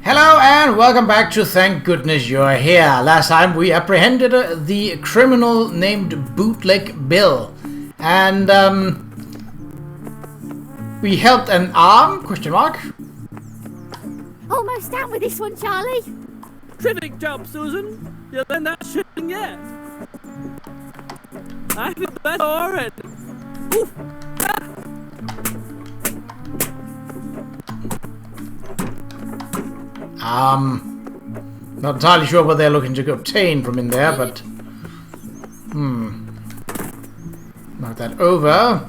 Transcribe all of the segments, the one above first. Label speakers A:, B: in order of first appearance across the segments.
A: Hello and welcome back to Thank Goodness You're Here. Last time we apprehended the criminal named Bootleg Bill. And we helped an arm? Question mark.
B: Almost out with this one, Charlie.
C: Terrific job, Susan. You'll learn that shooting yet. I feel better already. Oof.
A: Not entirely sure what they're looking to obtain from in there, but knock that over.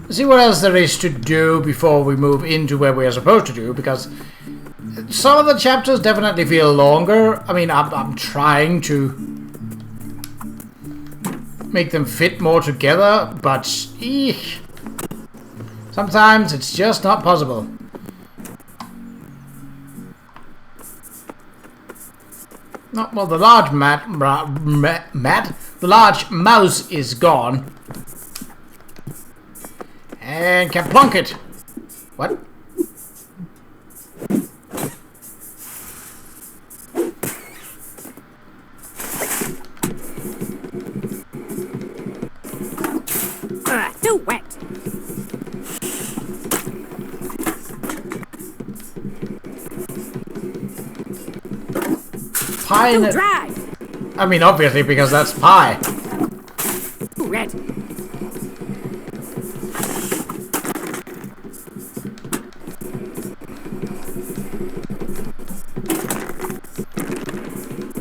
A: Let's see what else there is to do before we move into where we are supposed to do, because some of the chapters definitely feel longer. I mean, I'm trying to make them fit more together, but sometimes it's just not possible. No, well, the large the large mouse is gone. And can plunk it. What?
B: Too wet.
A: Pie in
B: Too
A: it.
B: dry.
A: I mean, obviously, because that's pie.
B: Too red.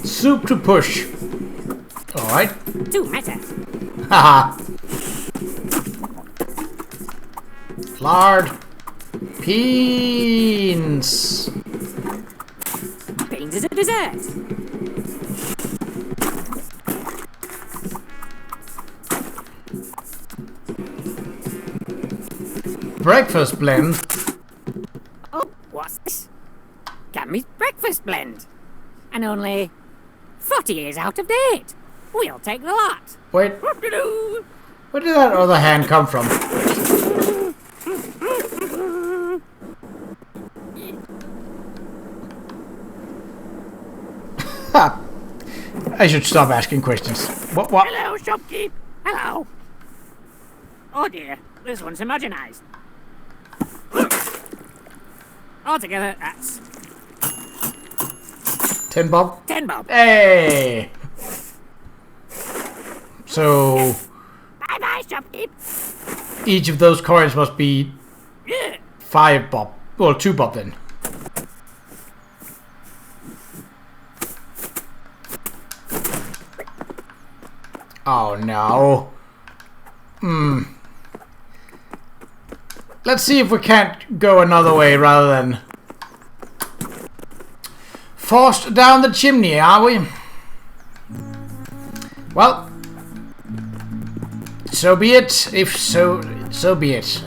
A: Soup to push. Alright.
B: Too meta.
A: Haha. Lard. Beans.
B: Beans is a dessert.
A: Breakfast blend.
B: Oh, what's this? Cammy's breakfast blend. And only 40 years out of date. We'll take the lot.
A: Wait. Where did that other hand come from? I should stop asking questions. What?
B: Hello, shopkeep. Hello. Oh dear, this one's homogenized. Altogether, that's
A: 10 bob?
B: 10 bob.
A: Hey! So
B: Bye-bye, shopkeep.
A: each of those coins must be 5 bob. Well, 2 bob then. Oh no. Let's see if we can't go another way rather than forced down the chimney, are we? Well, so be it. If so, so be it.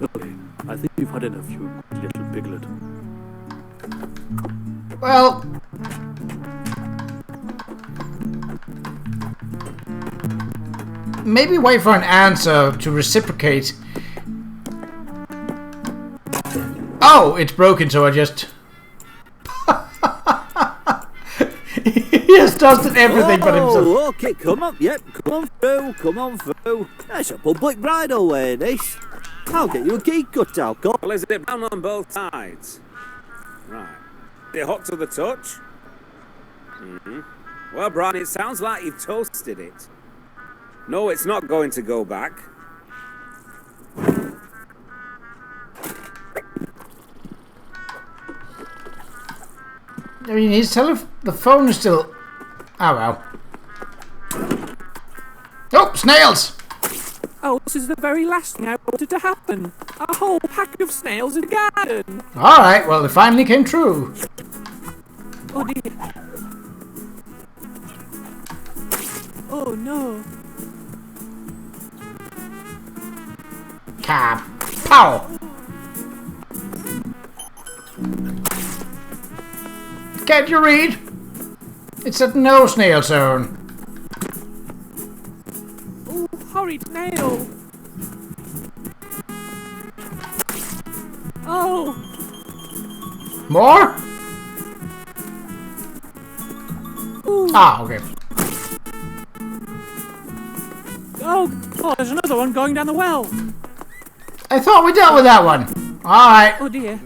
C: Okay, I think you've had enough, you little piglet.
A: Well, maybe wait for an answer to reciprocate. Oh, it's broken, so I just... He has dusted everything but himself.
D: Oh, okay, come on, yep, come on through. That's a public bridal way, this. I'll get you a key cut out, go.
E: Well, is it brown on both sides? Right. Is it hot to the touch? Well, Brian, it sounds like you've toasted it. No, it's not going to go back.
A: I mean, the phone is still... Oh, well. Oh, snails!
C: Oh, this is the very last thing I wanted to happen. A whole pack of snails in the garden.
A: Alright, well, it finally came true.
C: Oh dear. Oh no.
A: Pow! Can't you read? It's a no snail zone.
C: Oh, horrid snail. Oh,
A: More?
C: ooh.
A: Ah, okay.
C: Oh, there's another one going down the well.
A: I thought we dealt with that one. Alright.
C: Oh dear.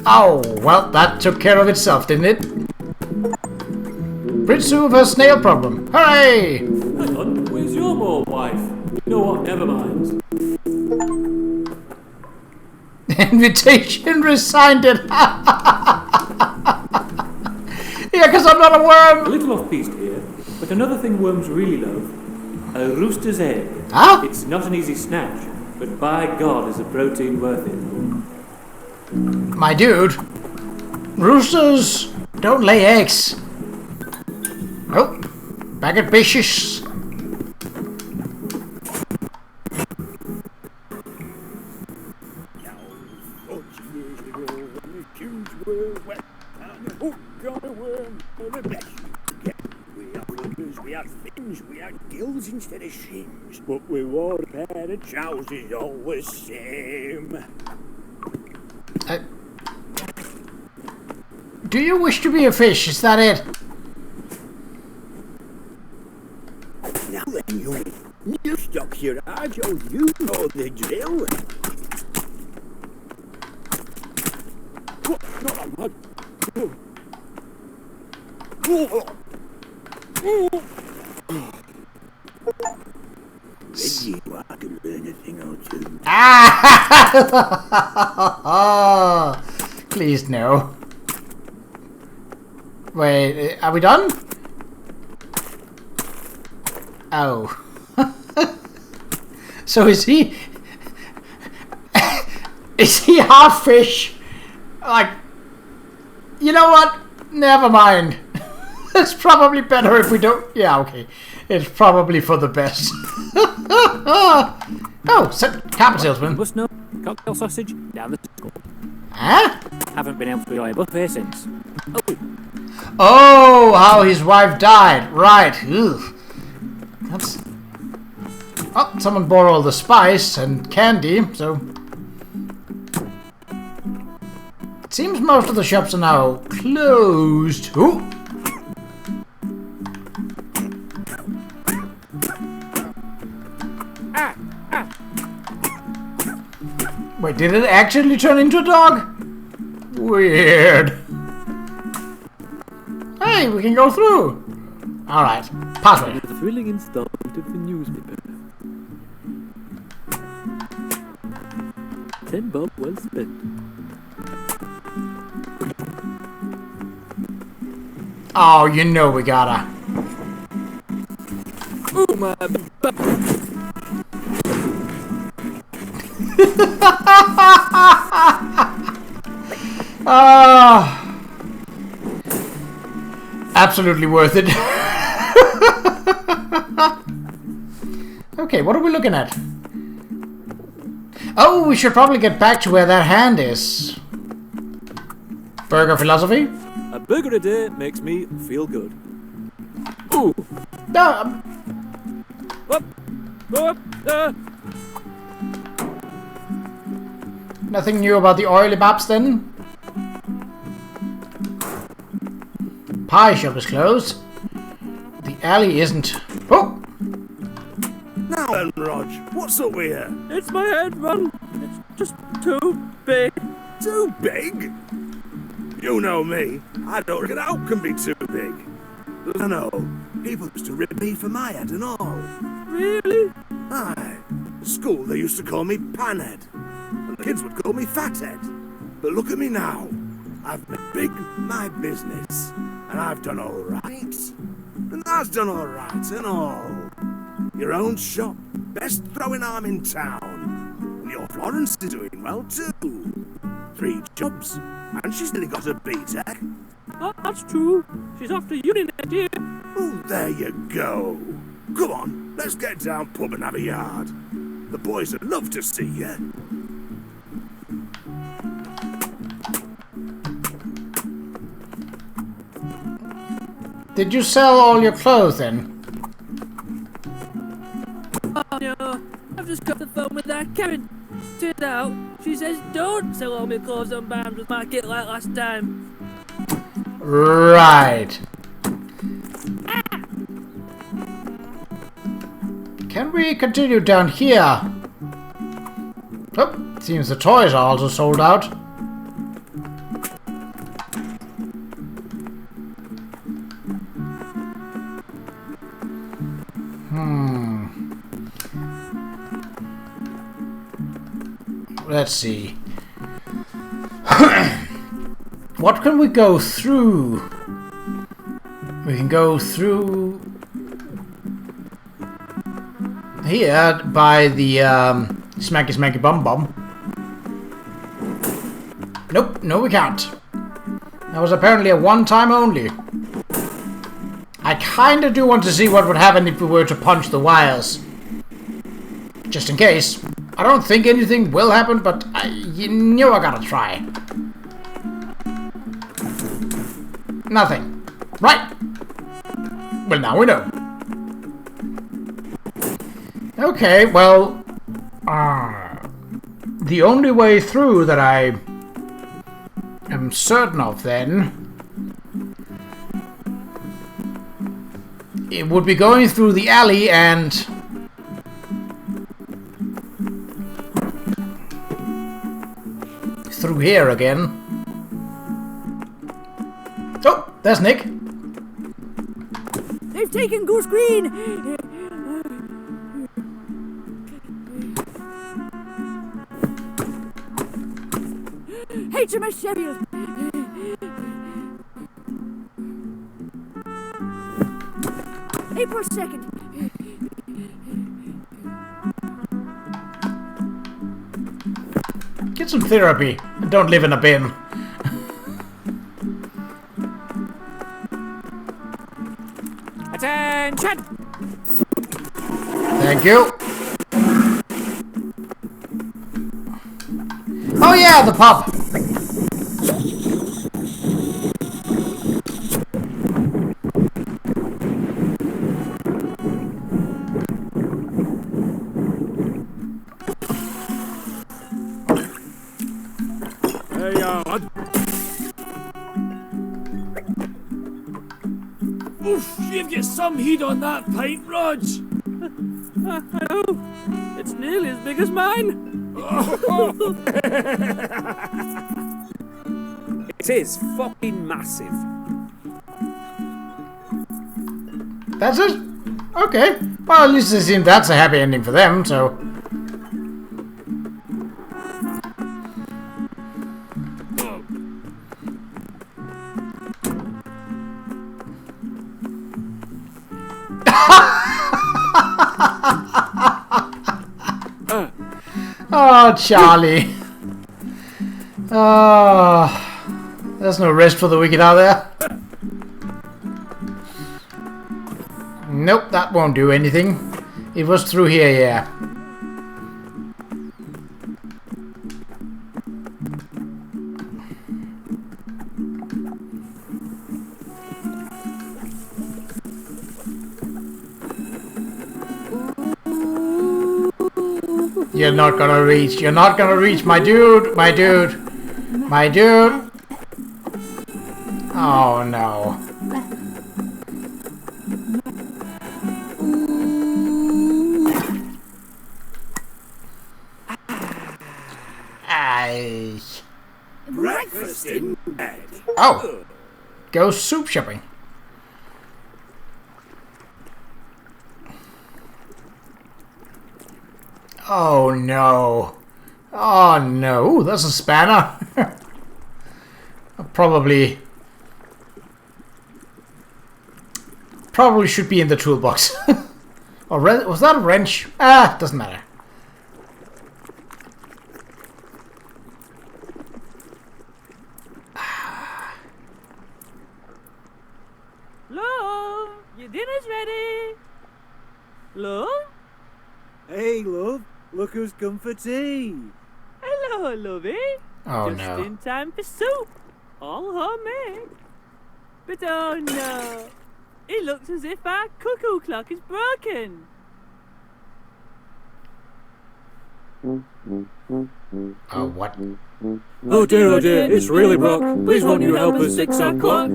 A: Oh, well, that took care of itself, didn't it? Prince of a snail problem. Hooray!
F: Hang on, where's your more wife? You know what, never mind.
A: Invitation resigned it. Yeah, because I'm not a
F: A
A: worm.
F: little off-piste here, but another thing worms really love. A rooster's egg.
A: Huh?
F: It's not an easy snatch, but by God is a protein worth it.
A: My dude, roosters don't lay eggs. Nope. Back at fishes.
G: We had fins, we had gills instead of shins, but we wore a pair of trousers all the same.
A: Do you wish to be a fish? Is that it?
G: Now then, you stop Qa'Rajh, oh, you know the drill. What? Not that bad. You, I can learn a thing or two.
A: Ah! Please no. Wait, are we done? Oh. So is he... is he half fish? Like... You know what? Never mind. It's probably better if we don't... Yeah, okay. It's probably for the best. Oh, carpet salesman.
C: Must know. Cocktail sausage down the school.
A: Huh?
C: Haven't been able to enjoy a buffet since.
A: Oh, how his wife died. Right. Ugh. That's... Oh, someone bought all the spice and candy, so... It seems most of the shops are now closed. Ooh. Wait, did it actually turn into a dog? Weird. Hey, we can go through. Alright, password.
C: A thrilling installment of the newspaper. 10 bob well spent.
A: Oh, you know we gotta.
C: Oh my
A: Absolutely worth it. Okay, what are we looking at? Oh, we should probably get back to where that hand is. Burger philosophy?
C: A burger a day makes me feel good. Ooh.
A: No.
C: Up. Up.
A: Nothing new about the oily baps then? Pie shop is closed. The alley isn't. Oh!
G: Now then, Rog, what's up here?
C: It's my head, Ron. It's just too big.
G: Too big? You know me. I don't reckon out can be too big. I know. People used to rip me for my head and all.
C: Really?
G: Aye. At school they used to call me Panhead. And the kids would call me Fathead. But look at me now. I've made big my business. And I've done all right. And that's done all right and all. Your own shop, best throwing arm in town. And your Florence is doing well too. 3 jobs, and she's nearly got a B.Tech.
C: Oh, that's true. She's after uni next year.
G: Oh, there you go. Come on, let's get down pub and have a yard. The boys would love to see you.
A: Did you sell all your clothes then?
C: Oh, no. I've just got the phone with that Karen. Turns out, she says don't sell all my clothes on Barnes with market like last time.
A: Right. Can we continue down here? Oh, seems the toys are also sold out. Let's see. What can we go through? We can go through here by the Smacky Smacky Bum Bum. Nope, no we can't. That was apparently a one-time only. I kinda do want to see what would happen if we were to punch the wires. Just in case. I don't think anything will happen, but you know I gotta try. Nothing. Right. Well, now we know. Okay, well... the only way through that I am certain of, then... it would be going through the alley and... through here again. Oh, there's Nick.
H: They've taken Goose Green! HMS Sheffield! April 2nd.
A: Get some therapy and don't live in a bin.
C: Attention!
A: Thank you. Oh yeah, the pub.
I: Oof, you've got some heat on that pint, Rog.
C: I know. It's nearly as big as mine.
E: It is fucking massive.
A: That's it? Okay. Well, at least it seems that's a happy ending for them, so... Oh, Charlie. Oh, there's no rest for the wicked out there. Nope, that won't do anything. It was through here, yeah. You're not gonna reach. You're not gonna reach, my dude. My dude. My dude. Oh no. Aye.
G: Breakfast in bed.
A: Oh. Go soup shopping. Oh no. Oh no. Ooh, that's a spanner. Probably should be in the toolbox. Or was that a wrench? Ah, doesn't matter.
C: Love, your dinner's ready. Love?
D: Hey, love, look who's come for tea.
C: Hello, lovey.
A: Oh
C: Just
A: no.
C: in time for soup. All homemade. But oh no. It looks as if our cuckoo clock is broken.
A: What?
C: Oh dear, it's really broke. Please won't you help us 6 o'clock?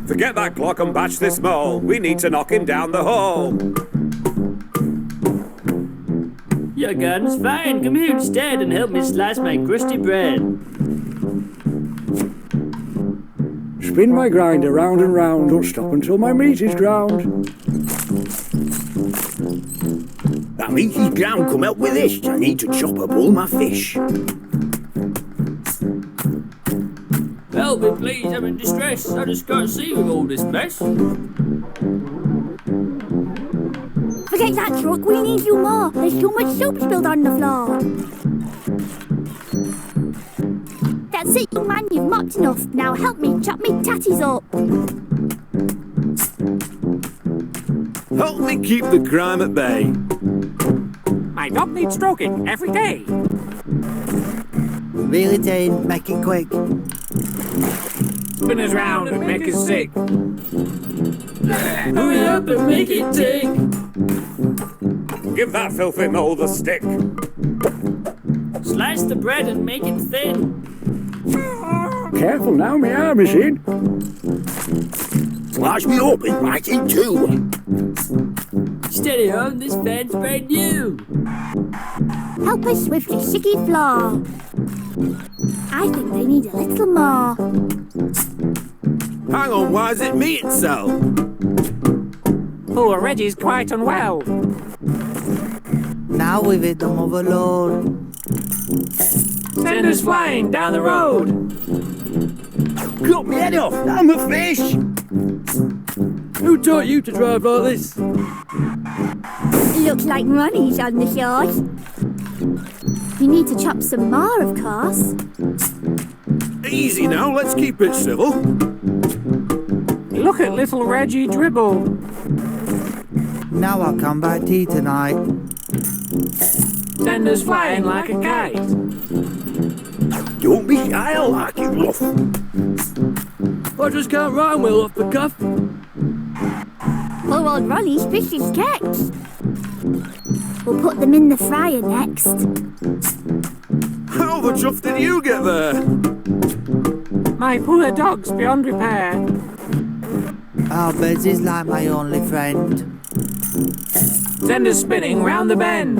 E: Forget that clock and batch this mole. We need to knock him down the hole.
C: Your garden's fine. Come here instead and help me slice my crusty bread.
I: Spin my grinder round and round, don't stop until my meat is ground.
G: That meat is ground, come help with this. I need to chop up all my fish.
C: Help me please, I'm in distress. I just can't see with all this mess.
H: Forget that truck, we need you more. There's too much soap spilled on the floor. That's it, young man, you've mopped enough. Now help me chop me tatties up.
D: Help me keep the crime at bay.
B: My dog needs stroking every day.
J: Reel it in, make it quick.
B: Spin us round and make us sick.
C: Hurry up and make it tick.
E: Give that filthy mole the stick.
C: Slice the bread and make it thin.
I: Careful now, my arm is in.
G: Slice me up and right in two.
C: Steady on, this fan's brand new.
H: Help us with the sticky floor. I think they need a little more.
D: Hang on, why is it me itself?
B: Poor Reggie's quite unwell.
J: Now we've hit them overload.
B: Send us flying down the road.
G: Cut me head off, I'm a fish.
C: Who taught you to drive like this?
H: Looks like money's on the shores. You need to chop some more, of course.
D: Easy now, let's keep it civil.
B: Look at little Reggie dribble.
J: Now I'll come back to you tonight.
B: Send us flying like a kite.
G: Don't be shy, I'll like it rough.
C: I just can't rhyme well off the cuff.
H: Poor old Ronnie's fish is kept. We'll put them in the fryer next.
D: How the chuff did you get there?
B: My poor dog's beyond repair.
J: Our Bez is like my only friend.
B: Send us spinning round the bend.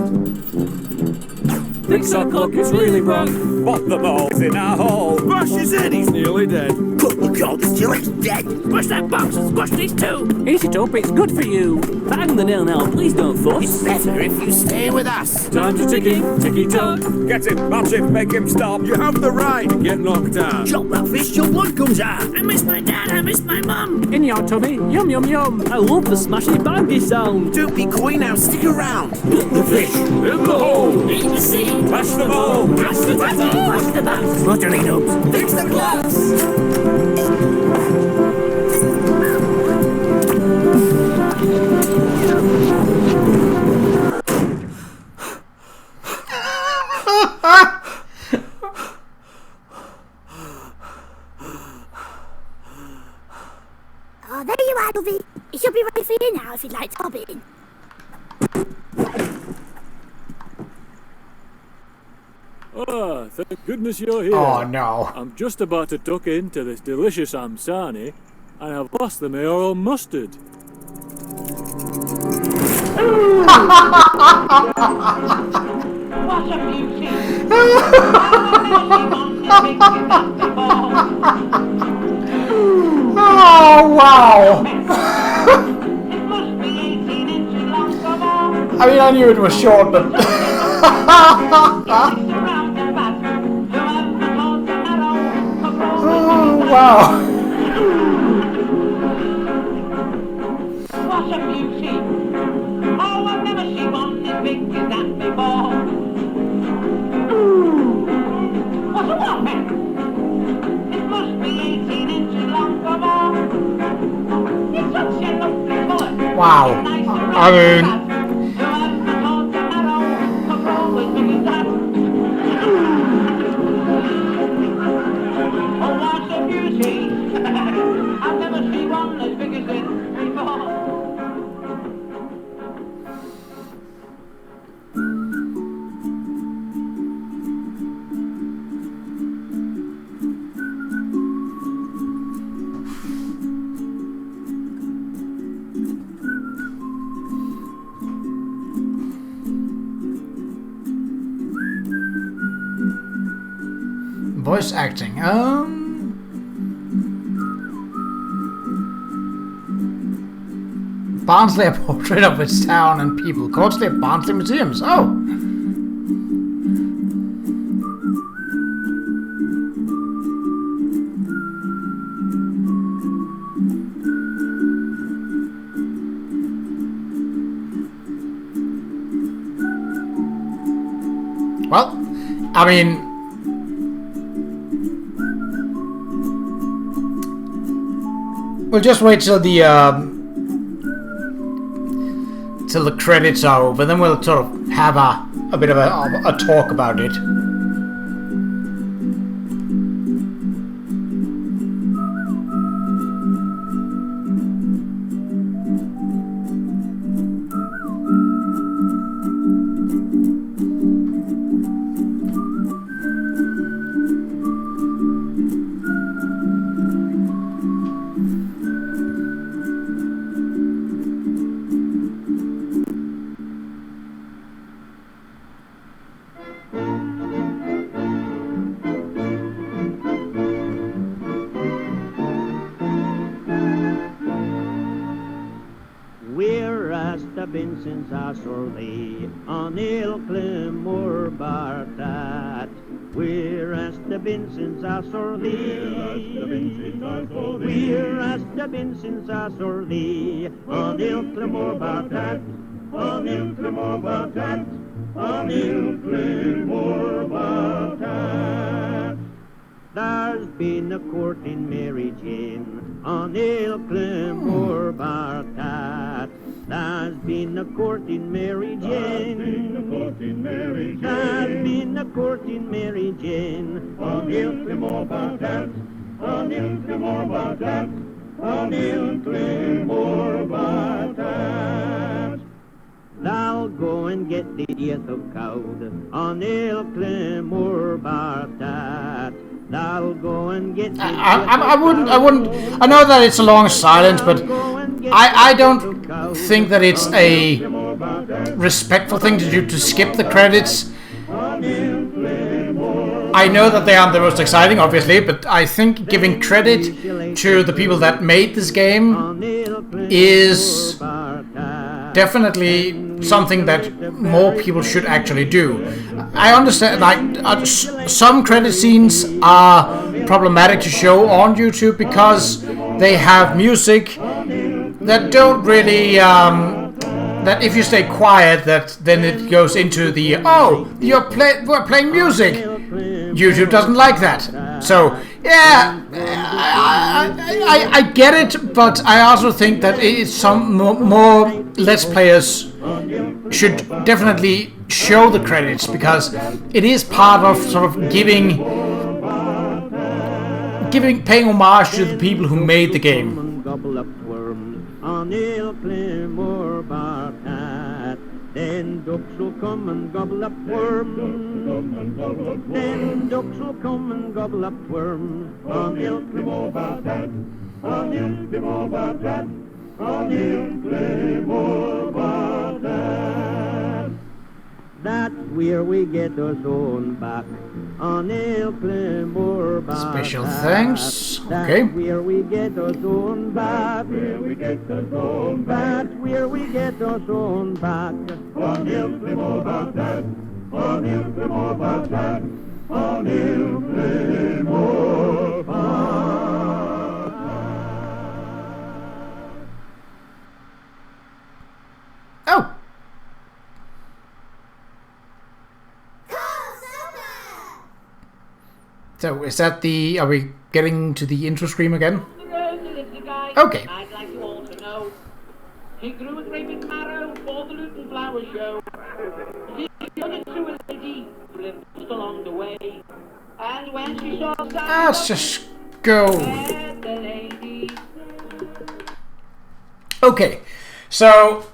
C: 6 o'clock, it's really broke.
E: What the mole's in our hole.
D: Bash is in, he's nearly dead.
G: Cut the cord until it's dead.
C: Push that box and squash these two.
B: Eat it up, it's good for you.
C: Bang the nail now, please don't fuss.
G: It's better if you stay with us.
C: Time to ticky-tock.
E: Get him, match him, make him stop.
D: You have the right to get knocked out.
G: Chop that fish till blood comes out.
C: I miss my dad, I miss my mum.
B: In your tummy, yum yum yum.
C: I love the smashy bangy sound.
G: Don't be coy now, stick around. Put the fish
C: In the hole.
G: in the sea.
E: Mash the mole.
G: Mash the tatty. Mash the bass. Buttery nubs. Fix the glass.
H: Oh, there you are, Dovey. It should be ready for you now if you'd like to pop it in.
F: Ah, thank goodness you're here.
A: Oh no.
F: I'm just about to tuck into this delicious amsani, and I've lost the mayoral mustard.
K: What a beauty!
A: Oh wow.
K: It must be 18 inches long or more.
A: I mean, I knew it was short, but
K: Around the back, whoever calls the arrow,
A: oh wow.
K: what a beauty! Oh, I've never seen one as big as that before. What a whopping! It must be 18 inches long or more. It's such a lovely colour.
A: Wow.
K: Nice and
A: I mean,
K: whoever calls the arrow, could roll as big as that. Oh, what a beauty! I've never seen one as big as this before.
A: Voice acting. Barnsley, a portrait of its town and people. Costly at Barnsley Museums. Oh! Well, I mean... We'll just wait till the credits are over, then we'll sort of have a bit of a talk about it.
L: Since I saw thee on Ilclimore Bartat, where hast thou been since I saw thee? Where hast thou been since I saw thee on Ilclimore Bartat? On Ilclimore Bartat, on Ilclimore Bartat. There's been a courting Mary Jane on Ilclimore Bartat. There's been a courting Mary Jane. There's been a courting Mary Jane. On Ilclimore Bartat. On Ilclimore Bartat. On Ilclimore Bartat. Thou'll go and get the death of cowed on Ilclimore Bartat. Thou'll go and get the
A: I wouldn't. I know that it's a long silence, but I don't think that it's a respectful thing to do to skip the credits. I know that they aren't the most exciting, obviously, but I think giving credit to the people that made this game is definitely something that more people should actually do. I understand, like, some credit scenes are problematic to show on YouTube because they have music that don't really, that if you stay quiet, that then it goes into the, oh, we're playing music. YouTube doesn't like that. So, yeah, I get it, but I also think that it's some more Let's Players should definitely show the credits, because it is part of sort of paying homage to the people who made the game.
L: Then ducks will come and gobble up worms. Then ducks will come and gobble up worms. On Ilclimore Bartat. On Ilclimore Bartat. On Ilclimore Bartat. That's where we get us on back. On Ilclimore Bartat.
A: Special thanks. Okay.
L: That's where we get us on back. Where we get us on back. Where we get us on back. On Ilclimore Bartat. On Ilclimore Bartat. On Ilclimore Bartat.
A: Oh. So, is that the... Are we getting to the intro screen again? Okay.
K: I'd like you all to know. He grew a great big marrow for the Luton Flower Show. He got it to a lady who lived just along the way. And when she saw
A: Let's just go.
K: the lady.
A: Okay. So,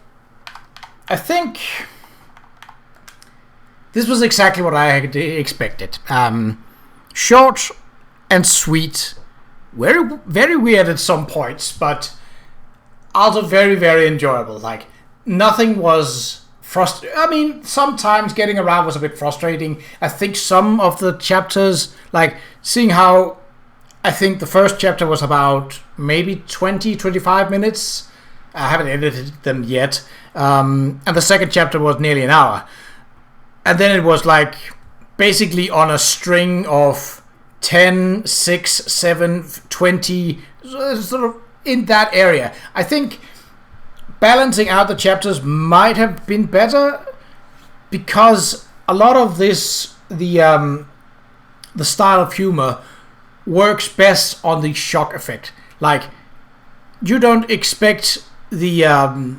A: I think... This was exactly what I had expected. Short and sweet, very, very weird at some points, but also very, very enjoyable. Like, nothing was I mean, sometimes getting around was a bit frustrating. I think some of the chapters, like seeing how, I think the first chapter was about maybe 20-25 minutes. I haven't edited them yet. And the second chapter was nearly an hour. And then it was like basically on a string of 10, 6, 7, 20, sort of in that area. I think balancing out the chapters might have been better, because a lot of this, the style of humor works best on the shock effect. Like, you don't expect the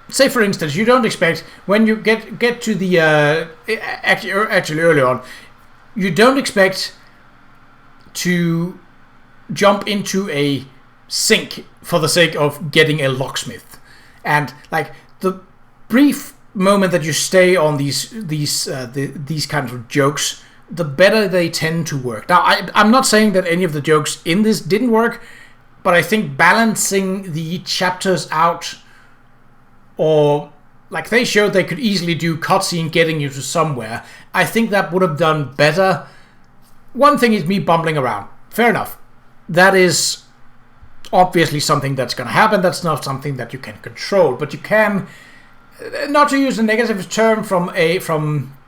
A: say for instance, you don't expect when you get to the actually early on, you don't expect to jump into a sink for the sake of getting a locksmith, and like the brief moment that you stay on these kinds of jokes, the better they tend to work. Now, I'm not saying that any of the jokes in this didn't work, but I think balancing the chapters out, or like they showed they could easily do cutscene getting you to somewhere, I think that would have done better. One thing is me bumbling around. Fair enough. That is obviously something that's going to happen. That's not something that you can control, but you can, not to use a negative term from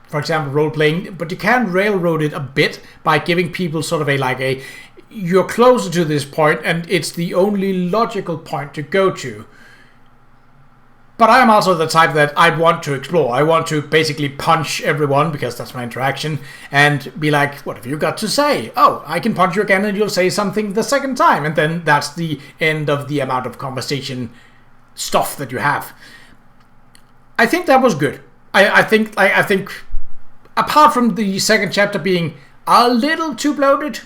A: for example, role-playing, but you can railroad it a bit by giving people sort of you're closer to this point and it's the only logical point to go to. But I am also the type that I want to explore. I want to basically punch everyone, because that's my interaction, and be like, what have you got to say? Oh, I can punch you again and you'll say something the second time. And then that's the end of the amount of conversation stuff that you have. I think that was good. I think apart from the second chapter being a little too bloated,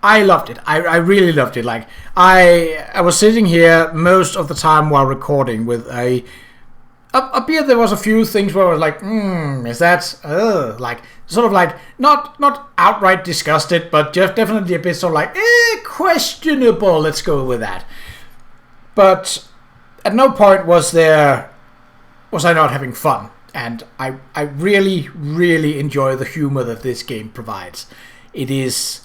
A: I loved it. I really loved it. Like, I was sitting here most of the time while recording with a beer. There was a few things where I was like, is that like sort of like not outright disgusted, but just definitely a bit sort of like questionable. Let's go with that. But at no point was I not having fun, and I really, really enjoy the humor that this game provides. It is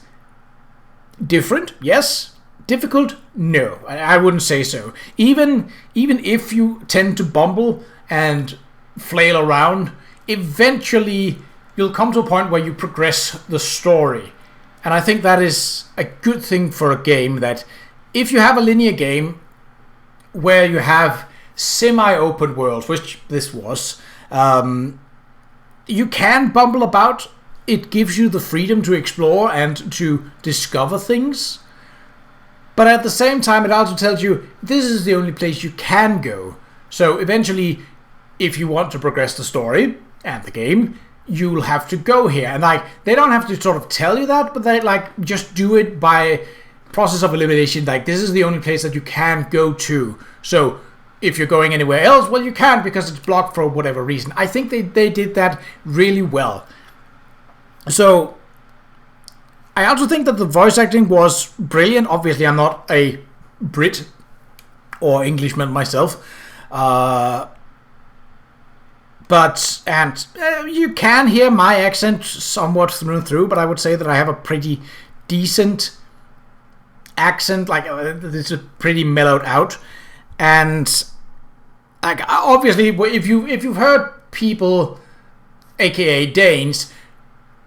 A: different, yes. Difficult, no. I wouldn't say so. Even if you tend to bumble and flail around, eventually you'll come to a point where you progress the story. And I think that is a good thing for a game, that if you have a linear game where you have semi-open worlds, which this was, you can bumble about. It gives you the freedom to explore and to discover things. But at the same time, it also tells you this is the only place you can go. So eventually, if you want to progress the story and the game, you'll have to go here. And like, they don't have to sort of tell you that, but they like just do it by process of elimination. Like, this is the only place that you can go to. So if you're going anywhere else, well, you can't because it's blocked for whatever reason. I think they did that really well. So, I also think that the voice acting was brilliant. Obviously, I'm not a Brit or Englishman myself. But you can hear my accent somewhat through and through, but I would say that I have a pretty decent accent. Like, this is pretty mellowed out. And, like, obviously, if you've heard people, aka Danes,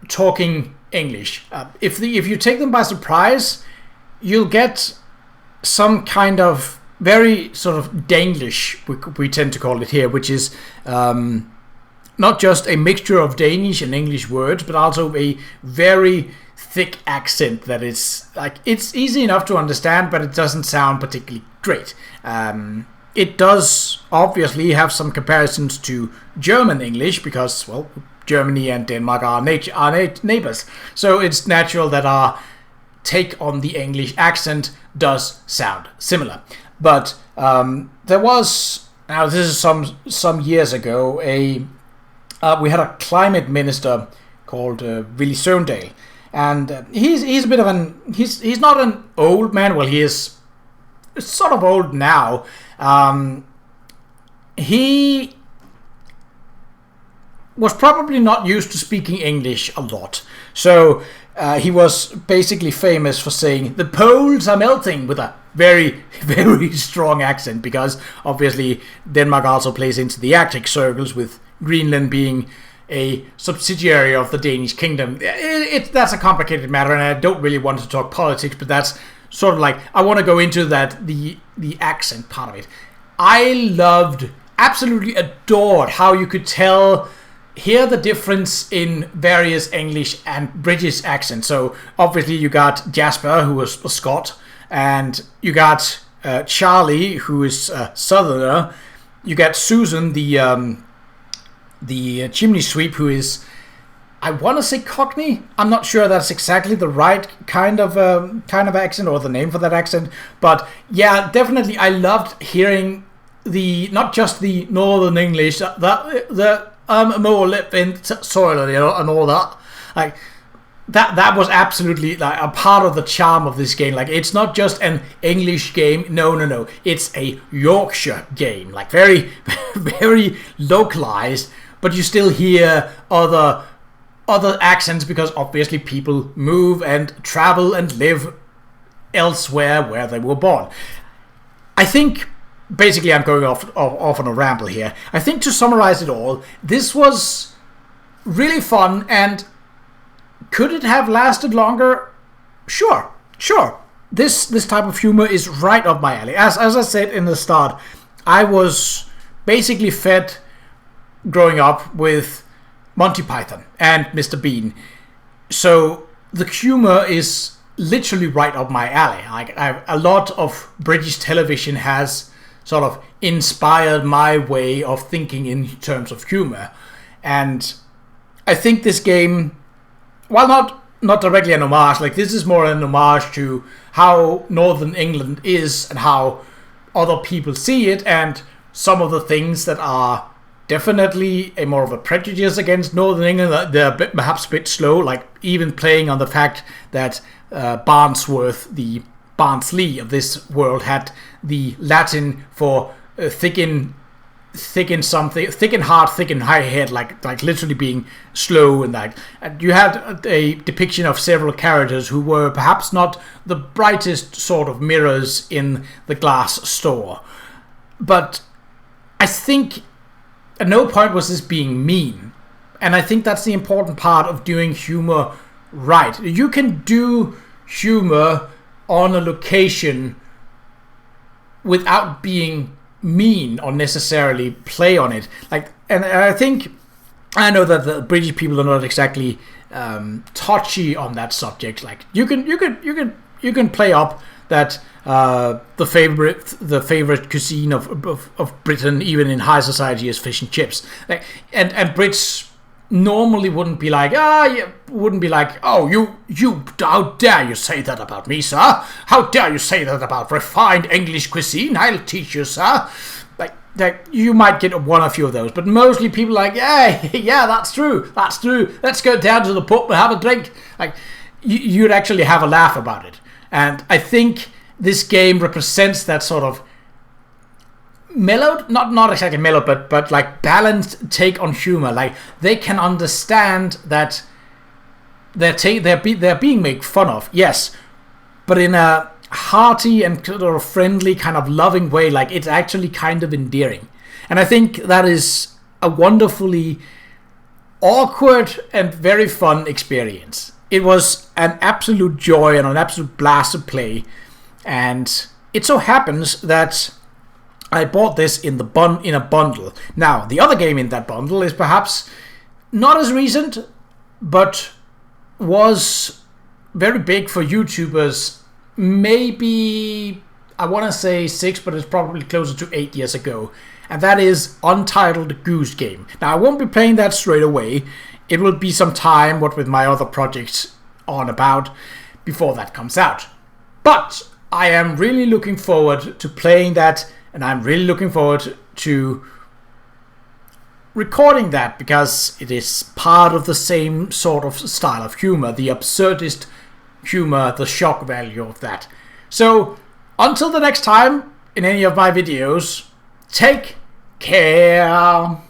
A: talking English, if you take them by surprise, you'll get some kind of very sort of Danglish, we tend to call it here, which is not just a mixture of Danish and English words, but also a very thick accent that is like, it's easy enough to understand, but it doesn't sound particularly great. It does obviously have some comparisons to German English because, well, Germany and Denmark are neighbors. So it's natural that our take on the English accent does sound similar. But there was, now this is some years ago, we had a climate minister called Willy Søvndal. And he's a bit of he's not an old man, well, he is sort of old now. he was probably not used to speaking English a lot. So he was basically famous for saying, "The poles are melting," with a very, very strong accent, because obviously Denmark also plays into the Arctic circles, with Greenland being a subsidiary of the Danish kingdom. That's a complicated matter, and I don't really want to talk politics, but that's sort of like, I want to go into that, the accent part of it. I loved, absolutely adored how you could hear the difference in various English and British accents. So obviously you got Jasper, who was a Scot, and you got Charlie, who is a Southerner. You got Susan, the chimney sweep, who is, I want to say Cockney. I'm not sure that's exactly the right kind of accent, or the name for that accent. But yeah, definitely I loved hearing not just the Northern English, the more lip in soil, and all that. Like that was absolutely like a part of the charm of this game. Like, it's not just an English game. No. It's a Yorkshire game. Like, very, very localized, but you still hear other accents, because obviously people move and travel and live elsewhere where they were born. I think, basically, I'm going off on a ramble here. I think, to summarize it all, this was really fun, and could it have lasted longer? Sure. This type of humor is right up my alley. As I said in the start, I was basically fed growing up with Monty Python and Mr. Bean. So the humor is literally right up my alley. A lot of British television has sort of inspired my way of thinking in terms of humor. And I think this game, while not directly an homage, like, this is more an homage to how Northern England is and how other people see it, and some of the things that are definitely more of a prejudice against Northern England. They're perhaps a bit slow, like even playing on the fact that Barnsley of this world had the Latin for thick and hard, thick and high head, like literally being slow, and like, and you had a depiction of several characters who were perhaps not the brightest sort of mirrors in the glass store. But I think at no point was this being mean, and I think that's the important part of doing humor right. You can do humor on a location without being mean or necessarily play on it. Like, and I think, I know that the British people are not exactly touchy on that subject. Like, you can play up that the favorite cuisine of Britain, even in high society, is fish and chips. Like, and Brits normally wouldn't be like, oh, you, how dare you say that about me, sir? How dare you say that about refined English cuisine? I'll teach you, sir. Like you might get one or few of those, but mostly people are like, yeah, that's true. Let's go down to the pub and have a drink. Like, you'd actually have a laugh about it. And I think this game represents that sort of mellowed, not exactly mellowed, but like balanced take on humor. Like, they can understand that they're being made fun of, yes, but in a hearty and sort of friendly, kind of loving way. Like, it's actually kind of endearing. And I think that is a wonderfully awkward and very fun experience. It was an absolute joy and an absolute blast to play. And it so happens that I bought this in a bundle. Now, the other game in that bundle is perhaps not as recent, but was very big for YouTubers. Maybe, I want to say 6, but it's probably closer to 8 years ago. And that is Untitled Goose Game. Now, I won't be playing that straight away. It will be some time, what with my other projects on about, before that comes out. But I am really looking forward to playing that, and I'm really looking forward to recording that, because it is part of the same sort of style of humor, the absurdist humor, the shock value of that. So, until the next time in any of my videos, take care.